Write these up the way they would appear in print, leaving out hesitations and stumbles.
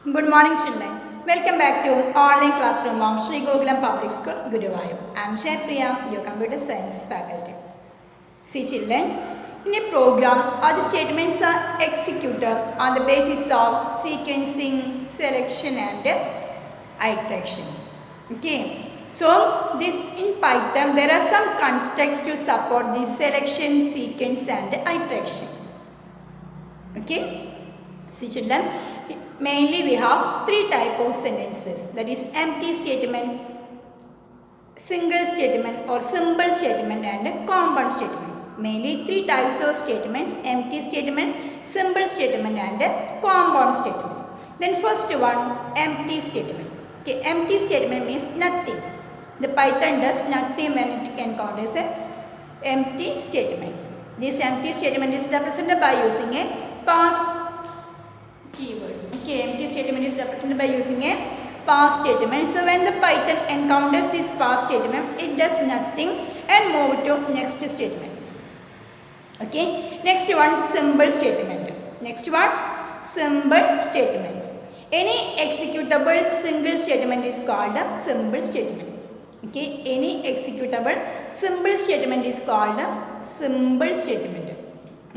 Good morning, children. Welcome back to online classroom of Sri Gokulam Public School, Guruvayur. I am Shaipriya, your computer science faculty. See, children, in a program, all the statements are executed on the basis of sequencing, selection, and iteration. Okay. So, this in Python, there are some constructs to support the selection, sequence, and iteration. Okay. See, children. Mainly we have three types of sentences, that is empty statement, single statement or simple statement and compound statement. Mainly three types of statements, empty statement, simple statement and compound statement. Then first one, empty statement. Okay, empty statement means nothing. The Python does nothing when it can count as an empty statement. This empty statement is represented by using a past keyword. Okay, empty statement is represented by using a past statement. So when the Python encounters this past statement, it does nothing and move to next statement. Okay, next one, simple statement. Next one, simple statement. Any executable single statement is called a simple statement. Okay, any executable simple statement is called a simple statement.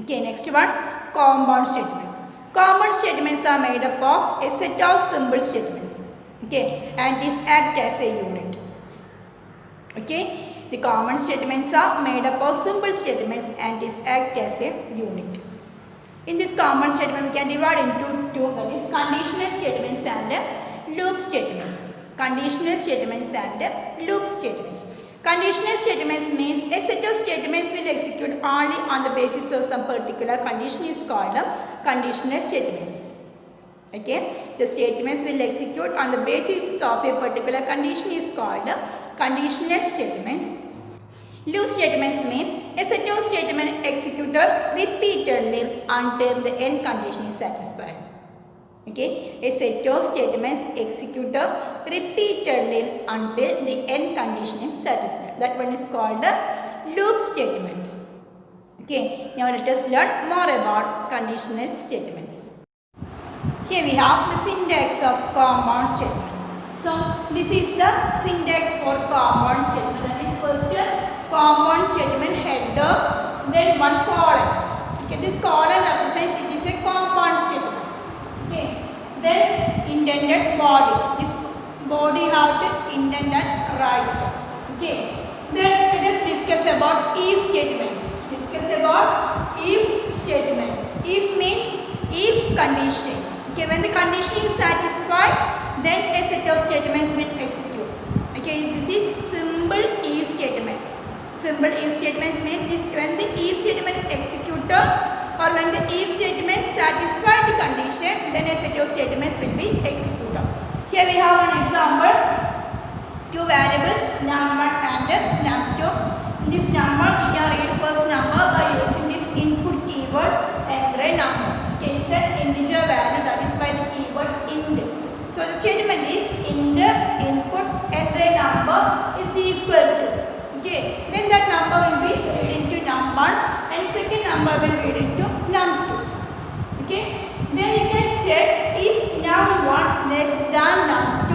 Okay, next one, compound statement. Compound statements are made up of a set of simple statements, okay, and is act as a unit. Okay, the common statements are made up of simple statements and is act as a unit. In this common statement, we can divide into two, that is conditional statements and loop statements. Conditional statements and loop statements. Conditional statements means a set of statements will execute only on the basis of some particular condition is called conditional statements. Okay, the statements will execute on the basis of a particular condition is called conditional statements. Loop statements means a set of statements executed repeatedly until the end condition is satisfied. Okay, a set of statements executed repeatedly until the end condition is satisfied. That one is called a loop statement. Okay, now let us learn more about conditional statements. Here we have the syntax of compound statement. So this is the syntax for compound statement. That is first compound statement header, then one colon. Okay, this colon represents it is a compound statement. Okay, then intended body. This body have to indent and write. Okay, then let us discuss about if statement. Discuss about if statement. If means if condition. Okay, when the condition is satisfied, then a set of statements will execute. Okay, this is simple if statement. Simple if statements means this when the if statement executed or when the if statement satisfies the condition, then a set of statements will be executed. Here we have an example. Two variables num1 and num2. In this number, we can read first number by using this input keyword enter a number. Okay, it's an integer value, that is by the keyword int. So the statement is int input enter a number is equal to. Okay, then that number will be read into num1 and second number will read into num2. Okay, then you can check if num1 less than num2,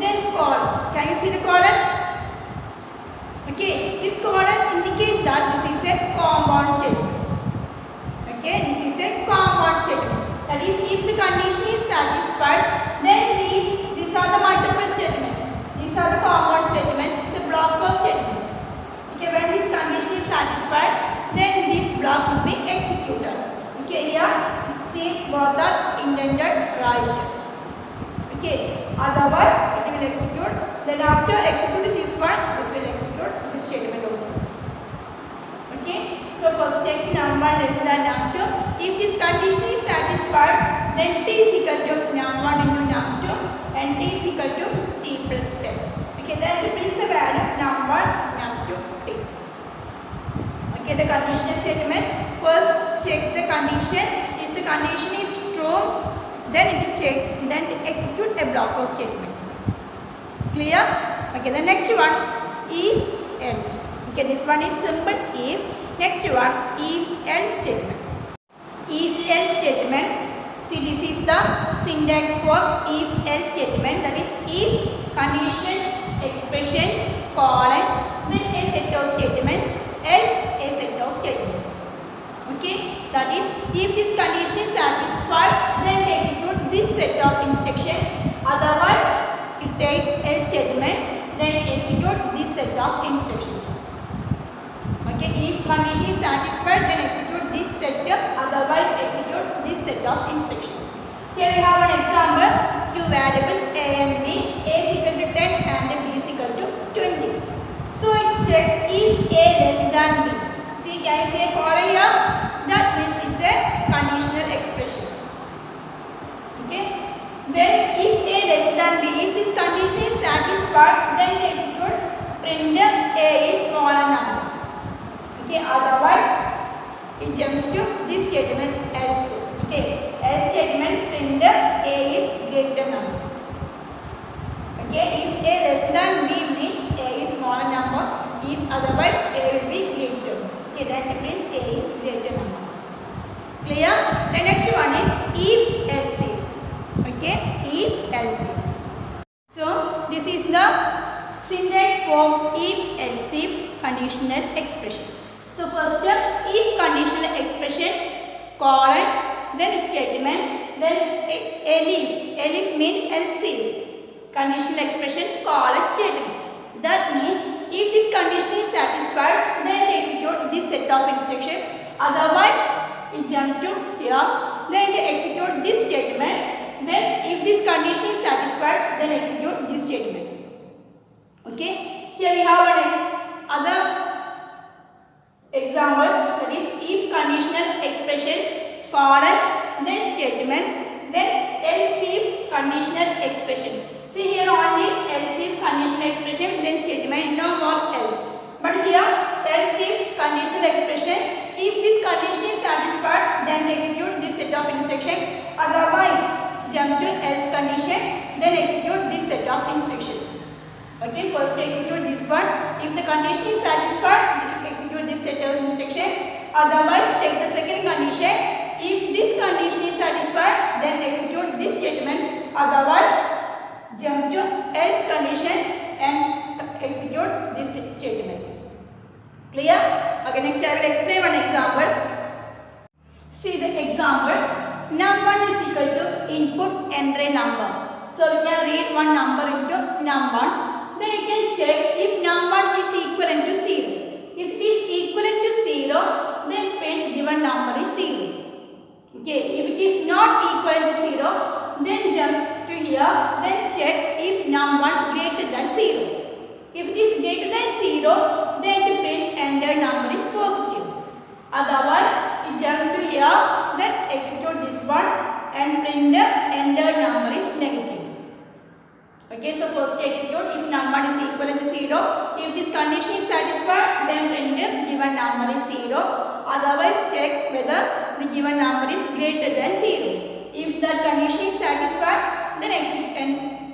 then colon. Can you see the colon? Okay, this colon indicates that this is a compound statement. Okay, this is a compound statement. That is, if the condition is satisfied, then these are the multiple statements. These are the compound statements. It's a block of statements. Okay, when this condition is satisfied, then this block will be executed. Okay, here see both are indented right. Okay, otherwise it will execute. Then after executing this one, this will execute this statement also. Okay, so first check num1 less than num2. If this condition is satisfied, then t is equal to num1 into num2 and t is equal to t plus 10. Okay, then replace the value num1, num2, t. Okay, the conditional statement. First check the condition. If the condition is true, then it checks, then it execute a block of statements. Clear? Okay, the next one, if else. Okay, this one is simple if. Next one, if else statement. If else statement, See, this is the syntax for if-else statement, that is if condition expression colon then a set of statements else a set of statements. Okay, that is if this condition is satisfied then execute this set of instruction, otherwise it takes else statement then execute this set of instructions. Okay, if condition is satisfied then execute this set of, otherwise execute this set of instructions. Here we have an example, two variables a and b, a is equal to 10 and b is equal to 20. So check if a less than b. See, can I say colon here? That means it's a conditional expression. Okay. Then if a less than b, if this condition is satisfied, then execute print a is smaller number. Okay. Otherwise, it jumps to this statement else. Okay. Else statement print a is greater number. Okay. If a less than b means a is smaller number. If otherwise a will be greater. Okay. That means a is greater number. Clear? The next one is if else if. Okay, if else if. So this is the syntax for if else if conditional expression. So first step, if conditional expression colon then statement then elif means else if conditional expression colon statement. That means if this condition is satisfied then execute this set of instruction, otherwise it jump to here, then execute this statement. Then if this condition is satisfied, then execute this statement. Okay. Here we have another example, that is if conditional expression colon then statement then else if conditional expression. See, here only else if conditional expression then statement, no more else. But here else if conditional expression. If this condition is satisfied, then execute this set of instruction. Otherwise, jump to else condition, then execute this set of instruction. Okay, first execute this one. If the condition is satisfied, then execute this set of instruction. Otherwise, check the second condition. If this condition is satisfied, then execute this statement. Otherwise, jump to else condition and execute this statement. Clear? Okay, next I will explain one example. See the example. Num1 is equal to input enter a number. So we can read one number into num1. Then you can check if num1 is equivalent to 0. If it is equivalent to 0, then print given number is 0. Okay, if it is not equivalent to 0, then jump to here. Then check if num1 greater than 0. If it is greater than 0, then to print enter number is positive. Otherwise, you jump to here, then execute this one and print the enter number is negative. Okay, so first execute if number is equivalent to 0. If this condition is satisfied, then print the given number is 0. Otherwise, check whether the given number is greater than 0. If that condition is satisfied, then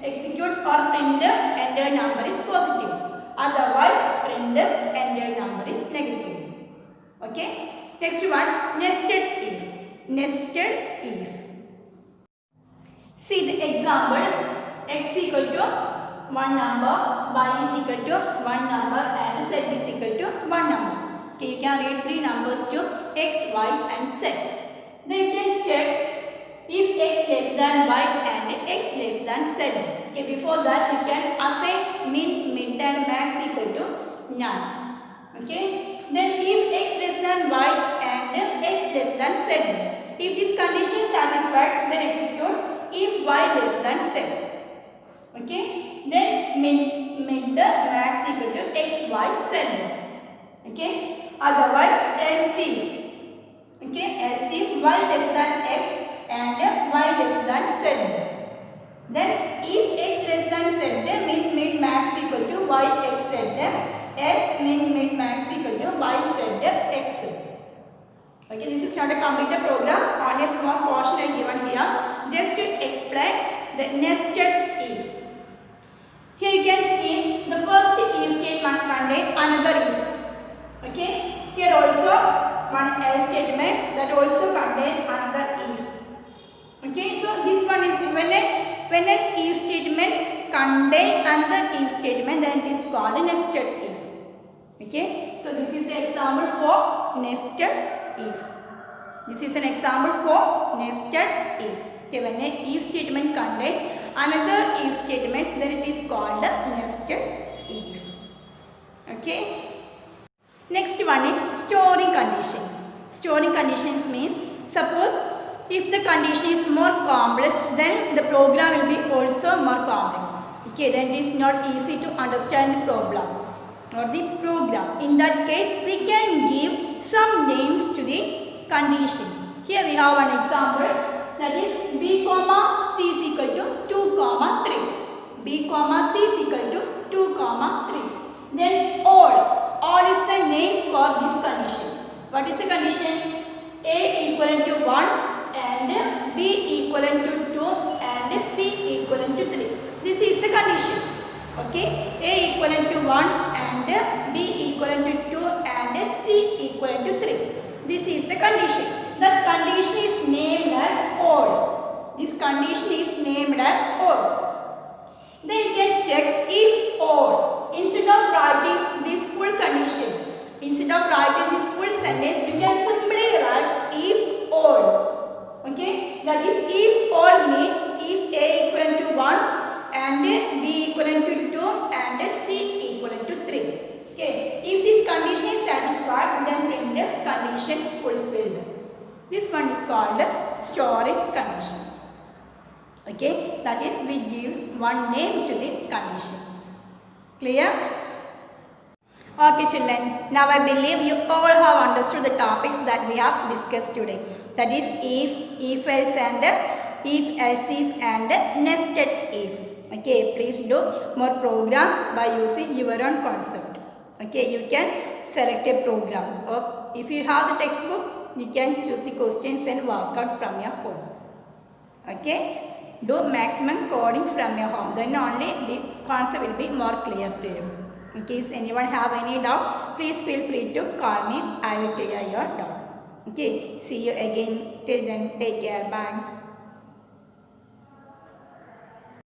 execute or print the enter number is positive. Otherwise, print the enter number is negative. Okay. Next one, nested if. Nested if. See the example. X equal to one number, y is equal to one number, and z is equal to one number. Okay, you can read three numbers to x, y, and z. Then you can check if x less than y and x less than z. Okay, before that you can assign min, mid, and max equal to none. Okay. Then if x less than y and x less than z. If this condition is satisfied, then execute if y less than z. Okay. Then mid max equal to x, y, z. Okay. Otherwise, else if. Okay. Else if y less than x and y less than z. Then if x less than z, mid max equal to y, x, z. X mid max equal to y, z, x. Okay, this is not a completed program. Only a small portion I given here just to explain the nested if. Here you can see the first if statement contains another if. Okay, here also one else statement that also contains another if. Okay, so this one is when an if statement contains another if statement, then it is called a nested if. Okay, so this is an example for nested if. This is an example for nested if. Okay, when an if statement contains another if statement, then it is called a nested if. Okay. Next one is storing conditions. Storing conditions means suppose if the condition is more complex, then the program will be also more complex. Okay, then it is not easy to understand the problem or the program. In that case, we can give some names to the conditions. Here we have an example, that is b comma c is equal to 2 comma 3. b comma c is equal to 2 comma 3. Then all is the name for this condition. What is the condition? A equivalent to 1 and b equivalent to 2 and c equivalent to 3. This is the condition. Okay, A equivalent to 1 and b equivalent to 2 and c equivalent to 3. This is the condition. The condition is named as all. This condition is named as all. Then you can check if all. Instead of writing this full condition, instead of writing this full sentence, you can simply write if all. Okay, that is if all means if A equivalent to 1 and b equivalent to 2 and c equivalent to 3. Okay, if this condition is satisfied, then print the condition fulfilled. This one is called storing condition. Okay, that is we give one name to the condition. Clear? Okay children, now I believe you all have understood the topics that we have discussed today. That is if else and if else if and nested if. Okay, please do more programs by using your own concept. Okay, you can select a program, or if you have the textbook, you can choose the questions and work out from your home. Okay, do maximum coding from your home, then only the concept will be more clear to you. In case anyone have any doubt, please feel free to call me. I will clear your doubt. Okay, see you again. Till then, take care. Bye.